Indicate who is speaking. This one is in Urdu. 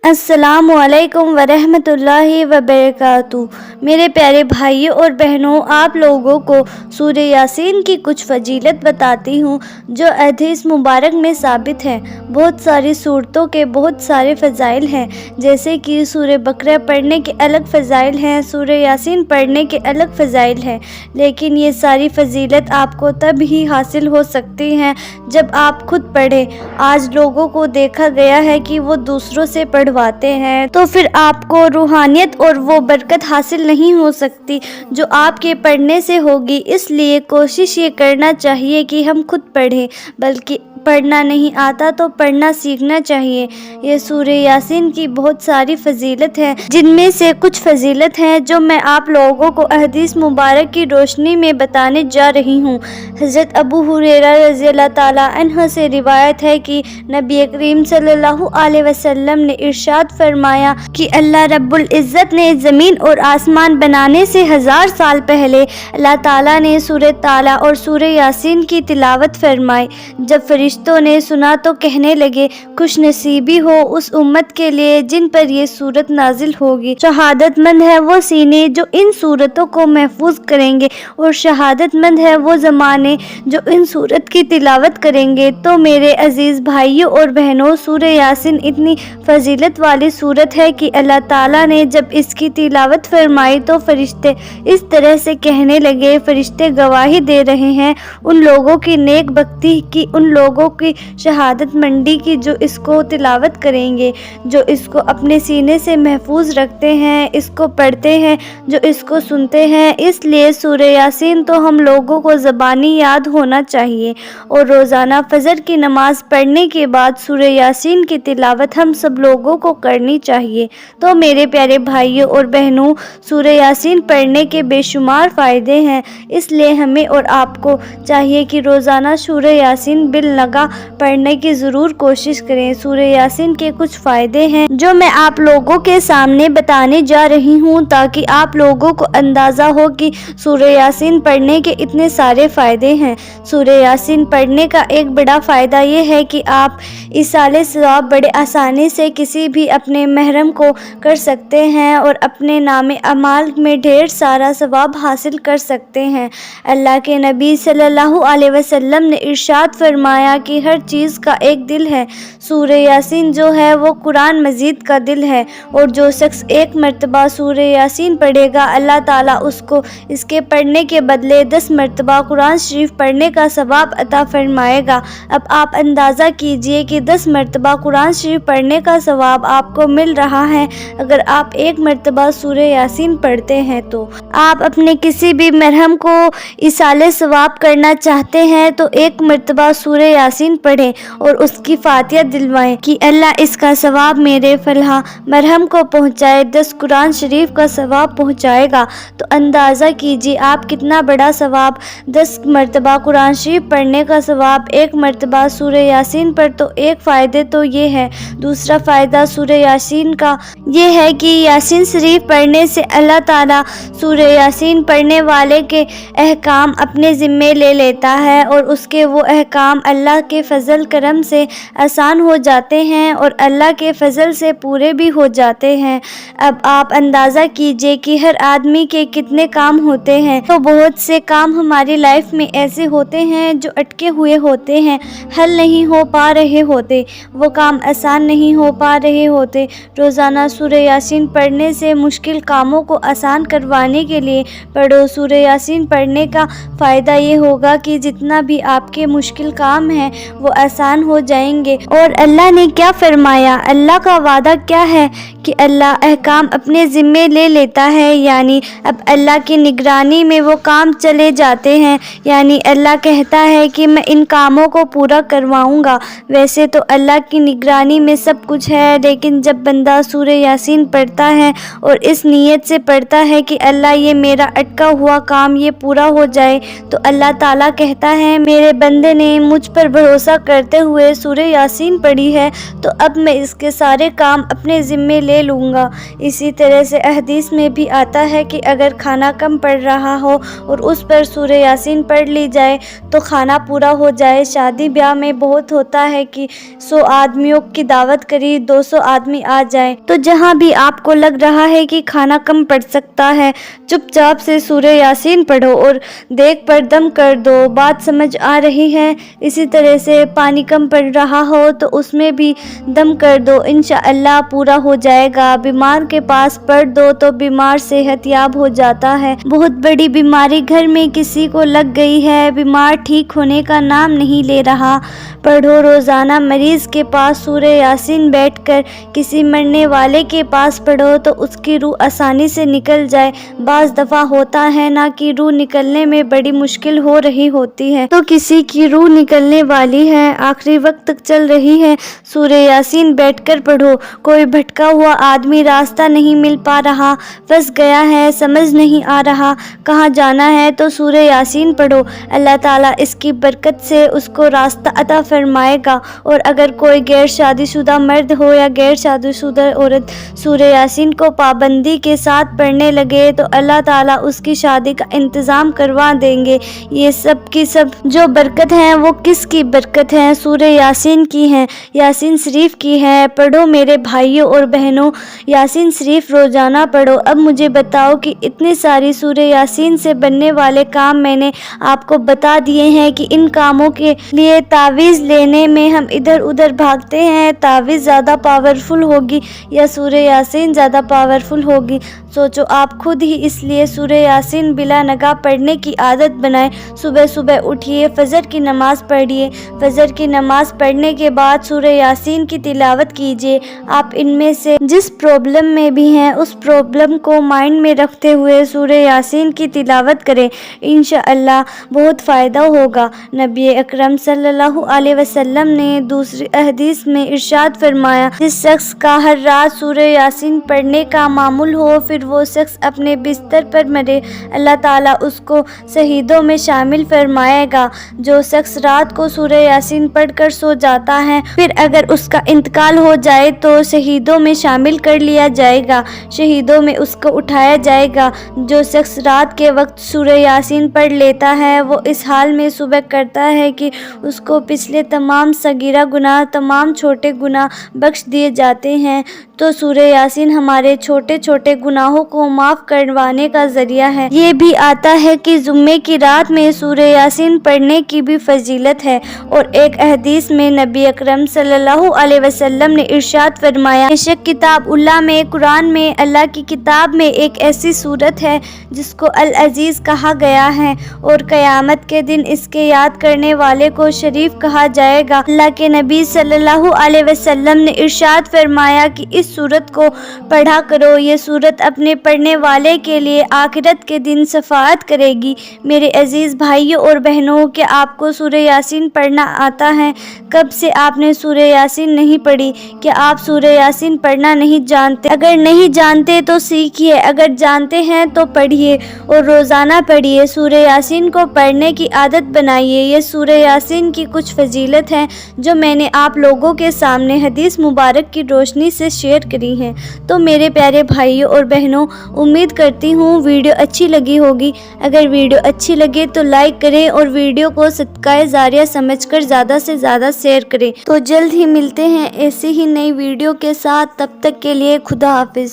Speaker 1: السلام علیکم ورحمۃ اللہ وبرکاتہ۔ میرے پیارے بھائیوں اور بہنوں، آپ لوگوں کو سورہ یاسین کی کچھ فضیلت بتاتی ہوں جو حدیث مبارک میں ثابت ہے۔ بہت ساری سورتوں کے بہت سارے فضائل ہیں، جیسے کہ سورہ بقرہ پڑھنے کے الگ فضائل ہیں، سورہ یاسین پڑھنے کے الگ فضائل ہیں، لیکن یہ ساری فضیلت آپ کو تب ہی حاصل ہو سکتی ہیں جب آپ خود پڑھیں۔ آج لوگوں کو دیکھا گیا ہے کہ وہ دوسروں سے پڑھواتے ہیں، تو پھر آپ کو روحانیت اور وہ برکت حاصل نہیں ہو سکتی جو آپ کے پڑھنے سے ہوگی۔ اس لیے کوشش یہ کرنا چاہیے کہ ہم خود پڑھیں، بلکہ پڑھنا نہیں آتا تو پڑھنا سیکھنا چاہیے۔ یہ سورہ یاسین کی بہت ساری فضیلت ہے، جن میں سے کچھ فضیلت ہیں جو میں آپ لوگوں کو احادیث مبارک کی روشنی میں بتانے جا رہی ہوں۔ حضرت ابو ہریرہ رضی اللہ تعالیٰ عنہ سے روایت ہے کہ نبی کریم صلی اللہ علیہ وسلم نے ارشاد فرمایا کہ اللہ رب العزت نے زمین اور آسمان بنانے سے 1000 سال پہلے اللہ تعالیٰ نے سورہ طٰلع اور سورہ یاسین کی تلاوت فرمائی۔ جب فرشتوں نے سنا تو کہنے لگے، خوش نصیبی ہو اس امت کے لیے جن پر یہ سورت نازل ہوگی۔ شہادت مند ہے وہ سینے جو ان سورتوں کو محفوظ کریں گے، اور شہادت مند ہے وہ زمانے جو ان سورت کی تلاوت کریں گے۔ تو میرے عزیز بھائیوں اور بہنوں، سورہ یاسین اتنی فضیلت والی سورت ہے کہ اللہ تعالیٰ نے جب اس کی تلاوت فرمائی تو فرشتے اس طرح سے کہنے لگے، فرشتے گواہی دے رہے ہیں ان لوگوں کی نیک بختی کی، ان لوگوں کی شہادت مندی کی جو اس کو تلاوت کریں گے، جو اس کو اپنے سینے سے محفوظ رکھتے ہیں، اس کو پڑھتے ہیں، جو اس کو سنتے ہیں۔ اس لیے سورہ یاسین تو ہم لوگوں کو زبانی یاد ہونا چاہیے، اور روزانہ فجر کی نماز پڑھنے کے بعد سورہ یاسین کی تلاوت ہم سب لوگوں کو کرنی چاہیے۔ تو میرے پیارے بھائیوں اور بہنوں، سورہ یاسین پڑھنے کے بے شمار فائدے ہیں، اس لیے ہمیں اور آپ کو چاہیے کہ روزانہ سورہ یاسین باللگا پڑھنے کی ضرور کوشش کریں۔ سورہ یاسین کے کچھ فائدے ہیں جو میں آپ لوگوں کے سامنے بتانے جا رہی ہوں، تاکہ آپ لوگوں کو اندازہ ہو کہ سورہ یاسین پڑھنے کے اتنے سارے فائدے ہیں۔ سورہ یاسین پڑھنے کا ایک بڑا فائدہ یہ ہے کہ آپ ایصال ثواب بڑے آسانی سے کسی بھی اپنے محرم کو کر سکتے ہیں، اور اپنے نامہ اعمال میں ڈھیر سارا ثواب حاصل کر سکتے ہیں۔ اللہ کے نبی صلی اللہ علیہ وسلم نے ارشاد فرمایا کہ ہر چیز کا ایک دل ہے، سورہ یاسین جو ہے وہ قرآن مجید کا دل ہے، اور جو شخص ایک مرتبہ سورہ یاسین پڑھے گا اللہ تعالیٰ اس کو اس کے پڑھنے کے بدلے 10 مرتبہ قرآن شریف پڑھنے کا ثواب عطا فرمائے گا۔ اب آپ اندازہ کیجئے کہ 10 مرتبہ قرآن شریف پڑھنے کا ثواب آپ کو مل رہا ہے اگر آپ ایک مرتبہ سورہ یاسین پڑھتے ہیں۔ تو آپ اپنے کسی بھی مرہم کو ایصال ثواب کرنا چاہتے ہیں تو ایک مرتبہ سورہ یاسین پڑھیں اور اس کی فاتحہ دلوائیں کہ اللہ اس کا ثواب میرے فلاں مرہم کو پہنچائے، 10 قرآن شریف کا ثواب پہنچائے گا۔ تو اندازہ کیجیے آپ کتنا بڑا ثواب، 10 مرتبہ قرآن شریف پڑھنے کا ثواب، ایک مرتبہ سورہ یاسین پر۔ تو ایک فائدے تو یہ ہے۔ دوسرا فائدہ سورہ یاسین کا یہ ہے کہ یاسین شریف پڑھنے سے اللہ تعالیٰ سورہ یاسین پڑھنے والے کے احکام اپنے ذمے لے لیتا ہے، اور اس کے وہ احکام اللہ کے فضل کرم سے آسان ہو جاتے ہیں اور اللہ کے فضل سے پورے بھی ہو جاتے ہیں۔ اب آپ اندازہ کیجئے کہ ہر آدمی کے کتنے کام ہوتے ہیں، تو بہت سے کام ہماری لائف میں ایسے ہوتے ہیں جو اٹکے ہوئے ہوتے ہیں، حل نہیں ہو پا رہے ہوتے، وہ کام آسان نہیں ہو پا رہے ہوتے۔ روزانہ سورہ یاسین پڑھنے سے مشکل کاموں کو آسان کروانے کے لیے پڑھو۔ سورہ یاسین پڑھنے کا فائدہ یہ ہوگا کہ جتنا بھی آپ کے مشکل کام ہیں وہ آسان ہو جائیں گے۔ اور اللہ نے کیا فرمایا، اللہ کا وعدہ کیا ہے کہ اللہ احکام اپنے ذمے لے لیتا ہے، یعنی اب اللہ کی نگرانی میں وہ کام چلے جاتے ہیں، یعنی اللہ کہتا ہے کہ میں ان کاموں کو پورا کرواؤں گا۔ ویسے تو اللہ کی نگرانی میں سب کچھ ہے، لیکن جب بندہ سورہ یاسین پڑھتا ہے اور اس نیت سے پڑھتا ہے کہ اللہ یہ میرا اٹکا ہوا کام یہ پورا ہو جائے۔ تو اللہ تعالیٰ کہتا ہے میرے بندے نے مجھ پر بھروسہ کرتے ہوئے سورہ یاسین پڑھی ہے تو اب میں اس کے سارے کام اپنے ذمے لے لوں گا۔ اسی طرح سے حدیث میں بھی آتا ہے کہ اگر کھانا کم پڑ رہا ہو اور اس پر سورہ یاسین پڑھ لی جائے تو کھانا پورا ہو جائے۔ شادی بیاہ میں بہت ہوتا ہے کہ 100 آدمیوں کی دعوت کری 200 آدمی آ جائیں، تو جہاں بھی آپ کو لگ رہا ہے کہ کھانا کم پڑ سکتا ہے چپ چاپ سے سورہ یاسین پڑھو اور دیگ پر دم کر دو۔ بات سمجھ آ رہی ہے؟ اسی طرح سے پانی کم پڑ رہا ہو تو اس میں بھی دم کر دو، انشاءاللہ پورا ہو جائے گا۔ بیمار کے پاس پڑھ دو تو بیمار صحت یاب ہو جاتا ہے۔ بہت بڑی بیماری گھر میں کسی کو لگ گئی ہے، بیمار ٹھیک ہونے کا نام نہیں لے رہا، پڑھو روزانہ مریض کے پاس سورہ یاسین بیٹھ کر کسی مرنے والے کے پاس پڑھو تو اس کی روح آسانی سے نکل جائے۔ بعض دفعہ ہوتا ہے نا کہ روح نکلنے میں بڑی مشکل ہو رہی ہوتی ہے، تو کسی کی روح نکلنے والی ہے، آخری وقت تک چل رہی ہے، سورہ یاسین بیٹھ کر پڑھو۔ کوئی بھٹکا ہوا آدمی راستہ نہیں مل پا رہا، پھنس گیا ہے، سمجھ نہیں آ رہا کہاں جانا ہے تو سورہ یاسین پڑھو، اللہ تعالیٰ اس کی برکت سے اس کو راستہ عطا فرمائے گا۔ اور اگر کوئی غیر شادی شدہ مرد ہو یا غیر شادی شدہ عورت سورہ یاسین کو پابندی کے ساتھ پڑھنے لگے تو اللہ تعالیٰ اس کی شادی کا انتظام کروا دیں گے۔ یہ سب کی سب جو برکت ہے وہ کس کی برکت ہے؟ سورہ یاسین کی ہے، یاسین شریف کی ہے۔ پڑھو میرے بھائیوں اور بہنوں، یاسین شریف روزانہ پڑھو۔ اب مجھے بتاؤ کہ اتنی ساری سورہ یاسین سے بننے والے کام میں نے آپ کو بتا دیے ہیں کہ ان کاموں کے لیے تعویذ لینے میں ہم ادھر ادھر بھاگتے ہیں، تعویذ زیادہ پاورفل ہوگی یا سورہ یاسین زیادہ پاورفل ہوگی؟ سوچو آپ خود ہی۔ اس لیے سورہ یاسین بلا نگاہ پڑھنے کی عادت بنائیں۔ صبح صبح اٹھیے، فجر کی نماز پڑھیے، فجر کی نماز پڑھنے کے بعد سورہ یاسین کی تلاوت کیجیے۔ آپ ان میں سے جس پرابلم میں بھی ہیں اس پرابلم کو مائنڈ میں رکھتے ہوئے سورہ یاسین کی تلاوت کریں، انشاءاللہ بہت فائدہ ہوگا۔ نبی اکرم صلی اللہ علیہ وسلم نے دوسری حدیث میں ارشاد فرمایا، جس شخص کا ہر رات سورہ یاسین پڑھنے کا معمول ہو پھر وہ شخص اپنے بستر پر مرے، اللہ تعالیٰ اس کو شہیدوں میں شامل فرمائے گا۔ جو شخص رات کو سورہ یاسین پڑھ کر سو جاتا ہے پھر اگر اس کا انتقال ہو جائے تو شہیدوں میں شامل کر لیا جائے گا، شہیدوں میں اس کو اٹھایا جائے گا۔ جو شخص رات کے وقت سورہ یاسین پڑھ لیتا ہے وہ اس حال میں صبح کرتا ہے کہ اس کو پچھلے تمام صغیرہ گناہ، تمام چھوٹے گناہ بخش دیے جاتے ہیں۔ تو سورہ یاسین ہمارے چھوٹے چھوٹے گناہوں کو معاف کروانے کا ذریعہ ہے۔ یہ بھی آتا ہے کہ جمعے کی رات میں سورہ یاسین پڑھنے کی بھی فضیلت ہے، اور ایک حدیث میں نبی اکرم صلی اللہ علیہ وسلم نے ارشاد فرمایا، بے شک کتاب اللہ میں، قرآن میں، اللہ کی کتاب میں ایک ایسی سورت ہے جس کو العزیز کہا گیا ہے، اور قیامت کے دن اس کے یاد کرنے والے کو شریف کہا جائے گا۔ اللہ کے نبی صلی اللہ علیہ وسلم نے ارشاد فرمایا کہ اس سورت کو پڑھا کرو، یہ سورت اپنے پڑھنے والے کے لیے آخرت کے دن شفاعت کرے گی۔ میرے عزیز بھائیوں اور بہنوں، کیا آپ کو سورہ یاسین پڑھنا آتا ہے؟ کب سے آپ نے سورہ یاسین نہیں پڑھی؟ کیا آپ سورہ یاسین پڑھنا نہیں جانتے؟ اگر نہیں جانتے تو سیکھیے، اگر جانتے ہیں تو پڑھیے اور روزانہ پڑھیے۔ سورہ یاسین کو پڑھنے کی عادت بنائیے۔ یہ سورہ یاسین کی کچھ فضیلت ہیں جو میں نے آپ لوگوں کے سامنے حدیث مبارک کی روشنی سے شیئر کری ہیں۔ تو میرے پیارے بھائیوں اور بہنوں، امید کرتی ہوں ویڈیو اچھی لگی ہوگی۔ اگر ویڈیو اچھی لگے تو لائک کریں اور ویڈیو کو صدقہ جاریہ سمجھ کر زیادہ سے زیادہ شیئر کریں۔ تو جلد ہی ملتے ہیں ایسی ہی نئی ویڈیو کے ساتھ، تب تک کے لیے خدا حافظ۔